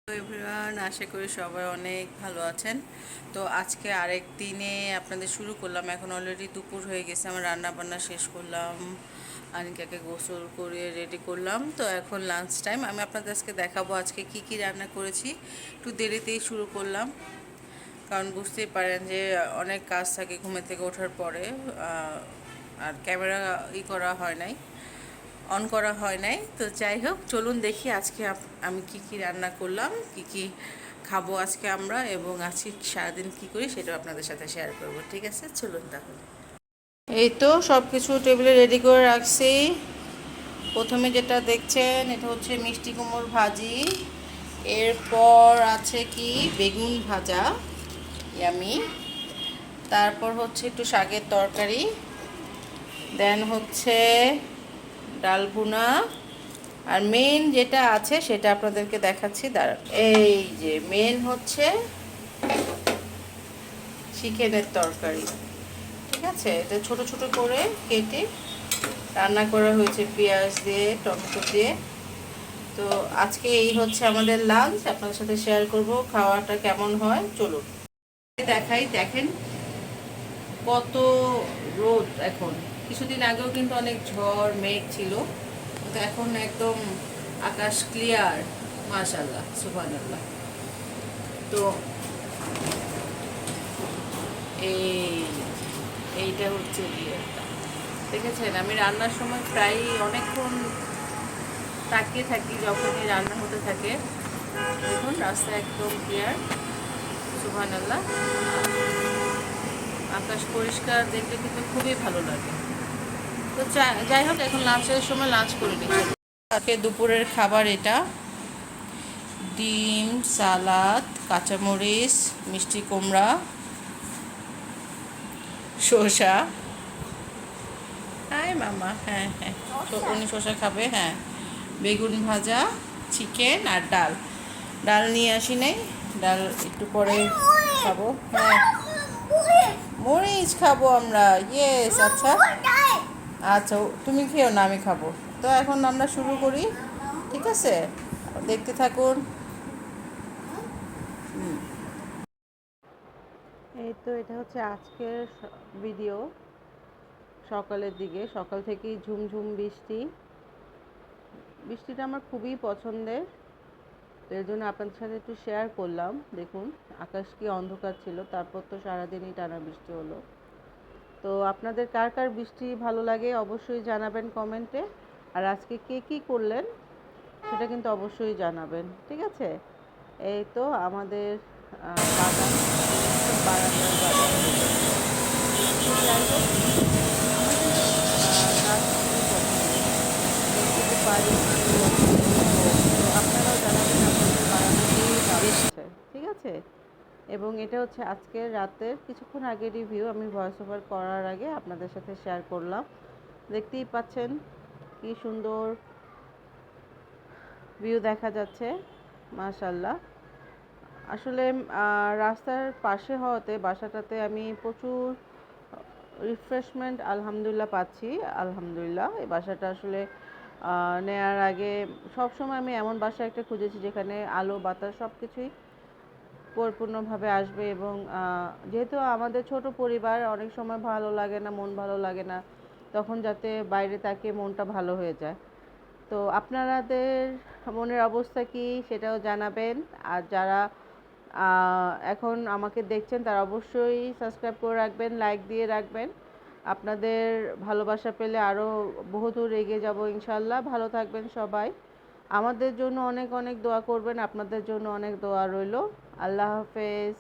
Everyone, আশা করি সবাই অনেক ভালো আছেন। তো আজকে আরেক দিনে আপনাদের শুরু করলাম। এখন অলরেডি দুপুর হয়ে গেছে, আমার রান্না বান্না শেষ করলাম, আনিকাকে গোসল করে রেডি করলাম। তো এখন লাঞ্চ টাইম। আমি আপনাদের আজকে দেখাবো আজকে কি কি রান্না করেছি। একটু দেরিতেই শুরু করলাম, কারণ বুঝতেই পারেন যে অনেক কাজ থাকে ঘুমের থেকে ওঠার পরে। আর ক্যামেরা করা হয় নাই, অন করা হয় নাই। তো যাই হোক, চলুন দেখি আজকে আমি কি কি রান্না করলাম, কি কি খাবো আজকে আমরা, এবং আজকে সারাদিন কি করি সেটাও আপনাদের সাথে শেয়ার করব। ঠিক আছে, চলুন তাহলে। এই তো সব কিছু টেবিলে রেডি করে রাখছি। প্রথমে যেটা দেখছেন এটা হচ্ছে মিষ্টি কুমড়োর ভাজি। এরপর আছে কি বেগুন ভাজা, ইয়ামি। তারপর হচ্ছে একটু শাকের তরকারি। দেন হচ্ছে ডাল ভুনা। আর মেন যেটা আছে সেটা আপনাদেরকে দেখাচ্ছি, দাঁড়ান। এই যে মেন হচ্ছে চিকেনের তরকারি। ঠিক আছে, এটা ছোট ছোট করে কেটে রান্না করা হয়েছে পেঁয়াজ দিয়ে, টমেটো দিয়ে। তো আজকে এই হচ্ছে আমাদের লাঞ্চ, আপনাদের সাথে শেয়ার করব খাওয়াটা কেমন হয়। চলুন দেখাই। দেখেন কত রোদ এখন। কিছুদিন আগেও কিন্তু অনেক ঝড় মেঘ ছিল, কিন্তু এখন একদম আকাশ ক্লিয়ার। মাশাআল্লাহ, সুবহানাল্লাহ। তো এইটা হচ্ছে বিয়েটা। দেখেছেন, আমি রান্নার সময় প্রায় অনেকক্ষণ তাকিয়ে থাকি যখনই রান্না হতে থাকে। দেখুন রাস্তা একদম ক্লিয়ার, সুবহানাল্লাহ। আকাশ পরিষ্কার দেখলে কিন্তু খুবই ভালো লাগে। তো যাই হোক, এখন লাঞ্চের সময় লাঞ্চ করে নিচ্ছি। আজকে দুপুরের খাবার এটা: ডিম, সালাদ, কাঁচামরিচ, মিষ্টি কুমড়া, শসা। হ্যাঁ মামা, হ্যাঁ হ্যাঁ, উনি শসা খাবে। হ্যাঁ, বেগুন ভাজা, চিকেন আর ডাল। ডাল নিয়ে আসি নাই, ডাল একটু পরে খাবো। হ্যাঁ, মরিচ খাবো আমরা। ইয়েস, আচ্ছা আচ্ছা, তুমি খেও না, আমি খাবো। তো এখন আমরা শুরু করি, ঠিক আছে? দেখতে থাকুন। এই তো এটা হচ্ছে আজকের ভিডিও। সকালের দিকে, সকাল থেকেই ঝুমঝুম বৃষ্টি। বৃষ্টিটা আমার খুবই পছন্দের, তো এর জন্য আপনাদের সাথে একটু শেয়ার করলাম। দেখুন আকাশ কি অন্ধকার ছিল, তারপর তো সারাদিনই টানা বৃষ্টি হলো। তো আপনাদের কার কার বৃষ্টি ভালো লাগে অবশ্যই জানাবেন কমেন্টে। আর আজকে কে কী করলেন সেটা কিন্তু অবশ্যই জানাবেন, ঠিক আছে? এই তো আমাদের বাগান, বারান্দার বাগান। তো যাই হোক, আমার কিন্তু গাছ খুবই পছন্দ, যতটুকু পারি তো আপনারাও জানাবেন আপনাদের বারান্দায় কি গাছ আছে, ঠিক আছে? এবং এটা হচ্ছে আজকের রাতের কিছুক্ষণ আগে রিভিউ, আমি ভয়েস ওভার করার আগে আপনাদের সাথে শেয়ার করলাম। দেখতেই পাচ্ছেন কি সুন্দর ভিউ দেখা যাচ্ছে, মাশাল্লাহ। আসলে রাস্তার পাশে হওয়াতে বাসাটাতে আমি প্রচুর রিফ্রেশমেন্ট আলহামদুলিল্লাহ পাচ্ছি। আলহামদুলিল্লাহ, এই বাসাটা আসলে নেয়ার আগে সবসময় আমি এমন বাসা একটা খুঁজেছি যেখানে আলো বাতাস সব কিছুই পরিপূর্ণভাবে আসবে। এবং যেহেতু আমাদের ছোট পরিবার, অনেক সময় ভালো লাগে না, মন ভালো লাগে না, তখন যাতে বাইরে তাকিয়ে মনটা ভালো হয়ে যায়। তো আপনাদের মনের অবস্থা কি সেটাও জানাবেন। আর যারা এখন আমাকে দেখছেন তারা অবশ্যই সাবস্ক্রাইব করে রাখবেন, লাইক দিয়ে রাখবেন। আপনাদের ভালোবাসা পেলে আরও বহুদূর এগিয়ে যাব ইনশাল্লাহ। ভালো থাকবেন সবাই, আমাদের জন্য অনেক অনেক দোয়া করবেন, আপনাদের জন্য অনেক দোয়া রইল। আল্লাহ হাফেজ।